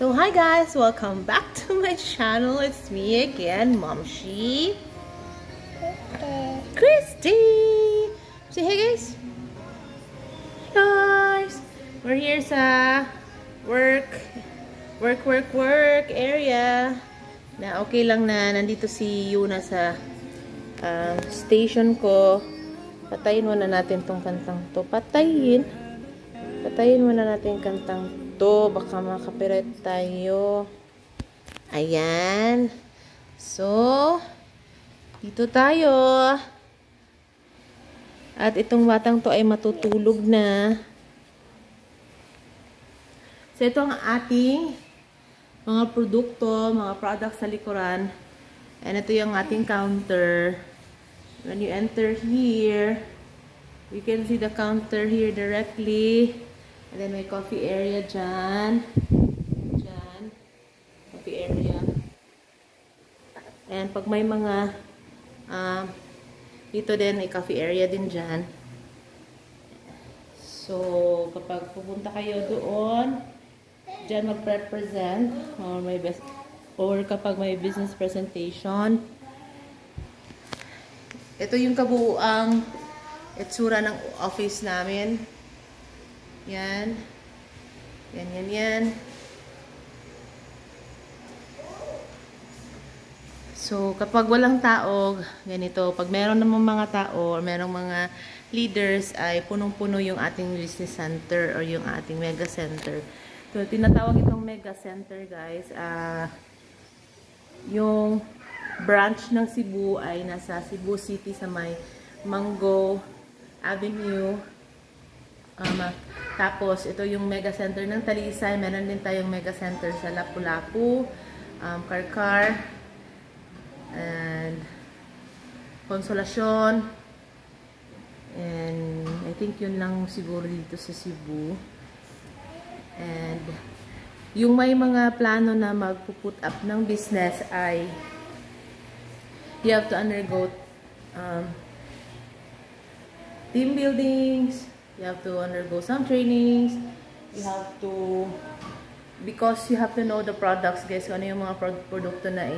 So hi guys, welcome back to my channel. It's me again, Momshi Christy. Say hey guys. Guys, we're here sa work area. Na okay lang na nandito si Yuna sa station ko. Patayin muna natin tong kantang to. Patayin muna natin yung kantang to. Baka makapirate tayo. Ayan. So, dito tayo. At itong batang to ay matutulog na. So, ito ang ating mga produkto, mga products sa likuran. And ito yung ating counter. When you enter here, you can see the counter here directly. And then may coffee area dyan. Coffee area. And pag may mga dito din may coffee area din dyan. So, kapag pupunta kayo doon, dyan mag-represent or kapag may business presentation. Ito yung kabuuang itsura ng office namin. Yan. Yan. So, kapag walang tao, ganito. Pag meron namang mga tao or merong mga leaders, ay punong-puno yung ating business center or yung ating mega center. So, tinatawag itong mega center, guys. Yung branch ng Cebu ay nasa Cebu City sa may Mango Avenue. Tapos, ito yung mega center ng Talisay. Meron din tayong mega center sa Lapu-Lapu, Karkar, and Consolacion. And I think yun lang siguro dito sa Cebu. And yung may mga plano na magpuput up ng business ay you have to undergo team buildings. You have to undergo some trainings. You have to, because you have to know the products, guys, kung ano yung mga produkto na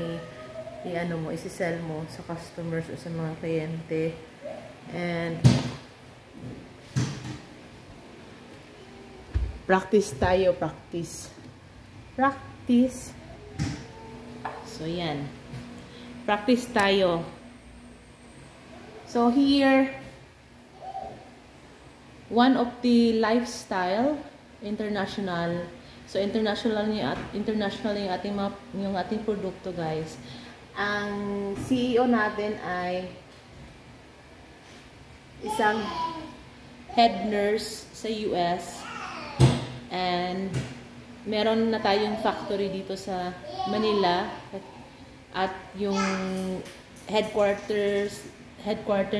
isi-sell mo sa customers o sa mga kliyente. And practice tayo, practice. So, yan. Practice tayo. So, here, one of the lifestyle international. So international yung ating produkto, guys. Ang CEO natin ay isang head nurse sa US. And meron na tayong factory dito sa Manila at yung headquarter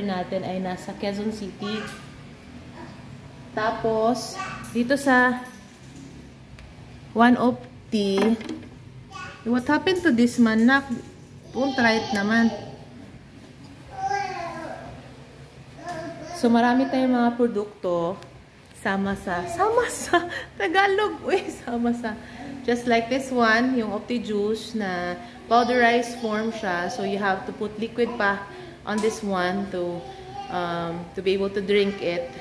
natin ay nasa Quezon City. Tapos, dito sa one of the, what happened to this man? Don't try it naman. So, marami tayong mga produkto sama sa Tagalog. Sama sa. Just like this one, yung Opti Juice na powderized form siya. So, you have to put liquid pa on this one to be able to drink it.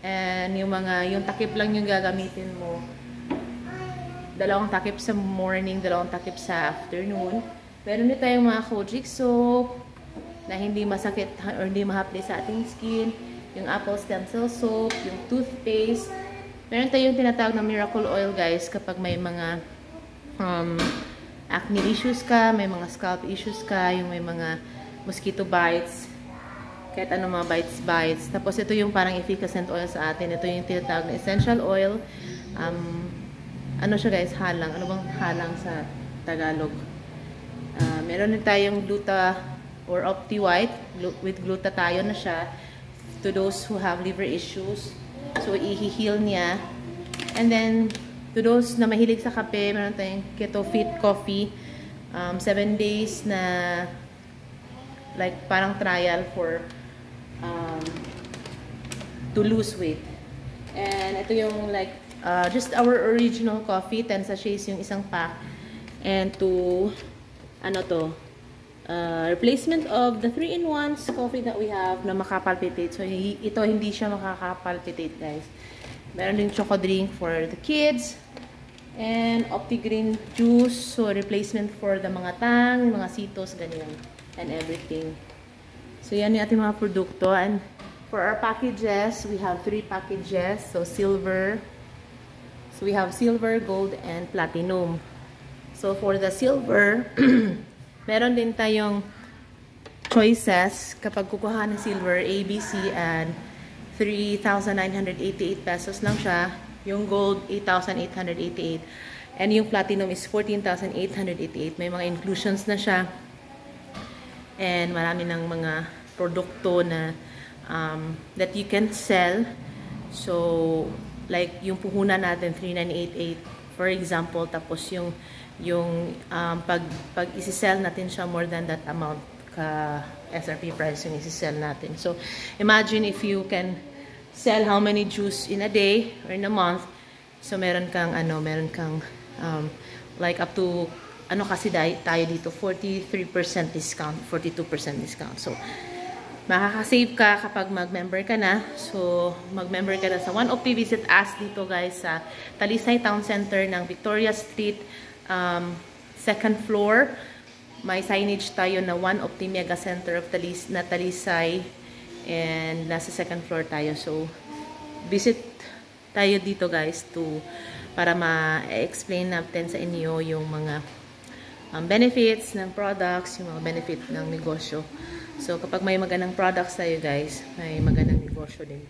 And yung takip lang yung gagamitin mo. 2 takip sa morning, 2 takip sa afternoon. Meron din tayong mga Kojic soap na hindi masakit or hindi mahapli sa ating skin. Yung apple stem cell soap, yung toothpaste. Meron tayong tinatawag na miracle oil, guys, kapag may mga acne issues ka, may mga scalp issues ka, yung may mga mosquito bites. Kahit ano mga bites. Tapos ito yung parang efficacent oil sa atin. Ito yung tinatawag na essential oil. Ano siya, guys? Halang. Ano bang halang sa Tagalog? Meron din tayong gluta or Opti White. With glutathione na siya. To those who have liver issues. So, i-heal niya. And then, to those na mahilig sa kape, meron tayong Keto Fit Coffee. 7 days na like parang trial for to lose weight. And ito yung like just our original coffee, 10 sachets yung isang pack. And to, ano to, replacement of the 3-in-1 coffee that we have na makapalpitate. So, ito hindi siya makakapalpitate, guys. Meron din choco drink for the kids. And OptiGreen juice. So, replacement for the mga tang, mga sitos, ganyan. And everything. So, yan yung ating mga produkto. And for our packages, we have 3 packages. So, silver. So, we have silver, gold, and platinum. So, for the silver, meron din tayong choices kapag kukuha ng silver, ABC, and 3,988 pesos lang siya. Yung gold, 8,888. And yung platinum is 14,888. May mga inclusions na siya. And marami ng mga produkto na that you can sell. So, like yung puhunan natin, 3,988. For example, tapos yung pag isi-sell natin siya more than that amount ka SRP price yung isi-sell natin. So, imagine if you can sell how many juice in a day or in a month. So, meron kang like up to, kasi tayo dito, 43% discount, 42% discount. So, makaka-save ka kapag mag-member ka na. So, mag-member ka na sa One Opti. Visit us dito, guys, sa Talisay Town Center ng Victoria Street, 2nd floor. May signage tayo na One Opti Mega Center of Talisay. And nasa 2nd floor tayo. So, visit tayo dito, guys, para ma-explain natin sa inyo yung mga benefits ng products, yung mga benefit ng negosyo. So, kapag may magandang products tayo, guys, may magandang negosyo din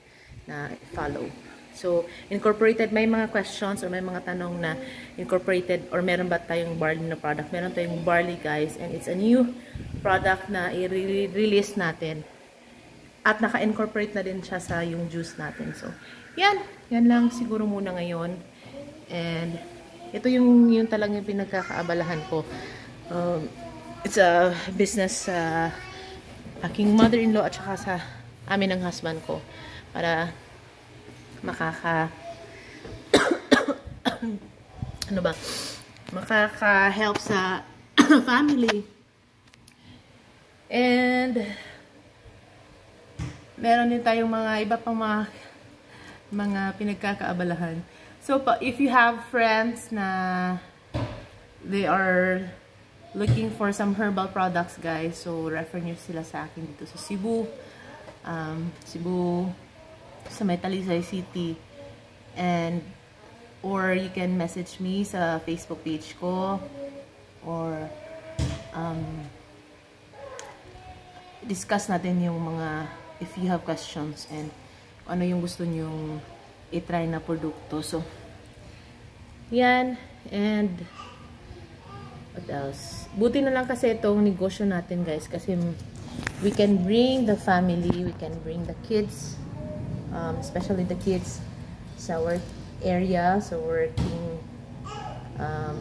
na follow. So, incorporated, may mga questions or may mga tanong na incorporated or meron ba tayong barley na product? Meron tayong barley, guys, and it's a new product na i-release natin. At naka-incorporate na din siya sa yung juice natin. So, yan lang siguro muna ngayon. And, ito yung talagang pinagkakaabalahan ko. It's a business sa aking mother-in-law at saka sa amin ng husband ko. Para makaka-help sa family. And, meron din tayong mga iba pang mga pinagkakaabalahan. So, if you have friends na they are looking for some herbal products, guys, so refer nyo sila sa akin dito sa Cebu. Cebu, sa Talisay City. And, or you can message me sa Facebook page ko. Or, discuss natin yung mga, if you have questions and ano yung gusto nyong i-try na produkto. So, yan. And, what else? Buti na lang kasi itong negosyo natin, guys. Kasi we can bring the family, we can bring the kids, especially the kids sa work area, so working,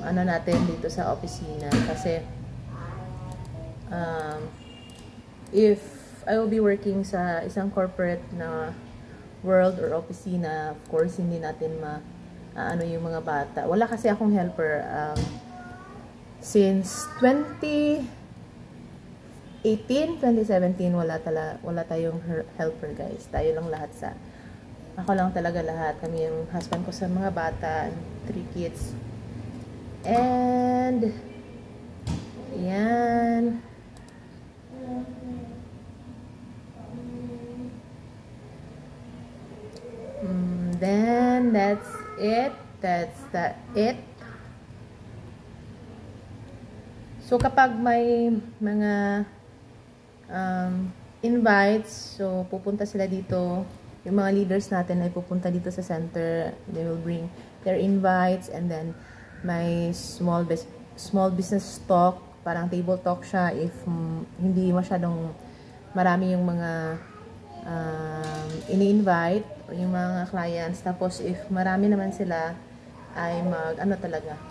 natin dito sa opisina. Kasi, if I will be working sa isang corporate na world or opisina, of course, hindi natin yung mga bata. Wala kasi akong helper. Since 2018, 2017, wala tayong helper, guys. Tayo lang lahat ako lang talaga lahat. Kami yung husband ko sa mga bata, 3 kids. And, yan. Then, that's it. That's it. So, kapag may mga invites, so, pupunta sila dito. Yung mga leaders natin ay pupunta dito sa center. They will bring their invites, and then may small business talk. Parang table talk siya if hindi masyadong marami yung mga ini-invite yung mga clients. Tapos if marami naman sila ay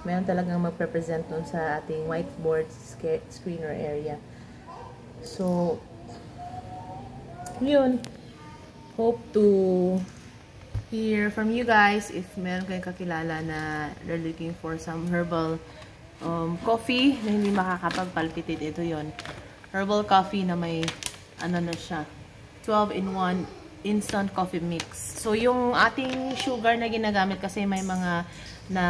meron talagang mag-represent dun sa ating whiteboard screener area. So, yun. Hope to here from you guys, if meron kayong kakilala na they're looking for some herbal coffee na hindi makakapag-palpitate, ito yon. Herbal coffee na may ano na siya, 12-in-1 instant coffee mix. So yung ating sugar na ginagamit, kasi may mga na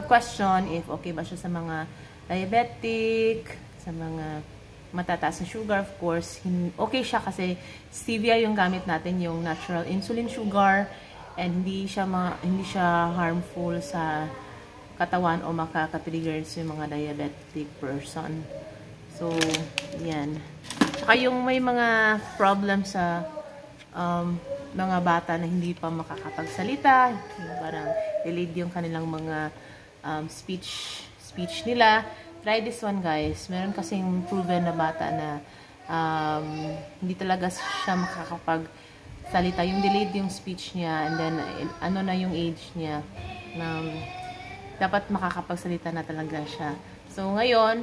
question if okay ba siya sa mga diabetic, sa mga matataas na sugar. Of course, okay siya kasi stevia yung gamit natin, yung natural insulin sugar, and hindi siya harmful sa katawan o makaka-trigger yung mga diabetic person. So, yan. Saka yung may mga problem sa mga bata na hindi pa makakapagsalita, parang delayed yung kanilang mga speech nila. Try this one, guys. Meron kasing proven na bata na hindi talaga siya makakapagsalita. Yung delayed yung speech niya, and then ano na yung age niya, dapat makakapagsalita na talaga siya. So, ngayon,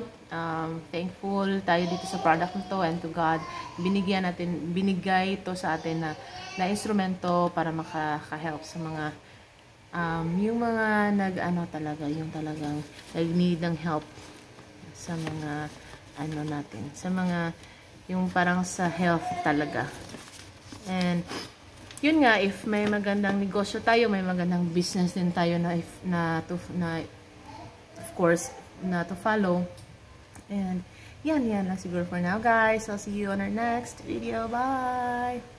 thankful tayo dito sa product na to, and to God, binigay ito sa atin na instrumento para makaka-help sa mga, yung mga yung talagang nag-need ng help sa mga, sa mga, yung parang sa health talaga. And, yun nga, if may magandang negosyo tayo, may magandang business din tayo of course, na to follow. And yan lang siguro for now, guys. I'll see you on our next video. Bye!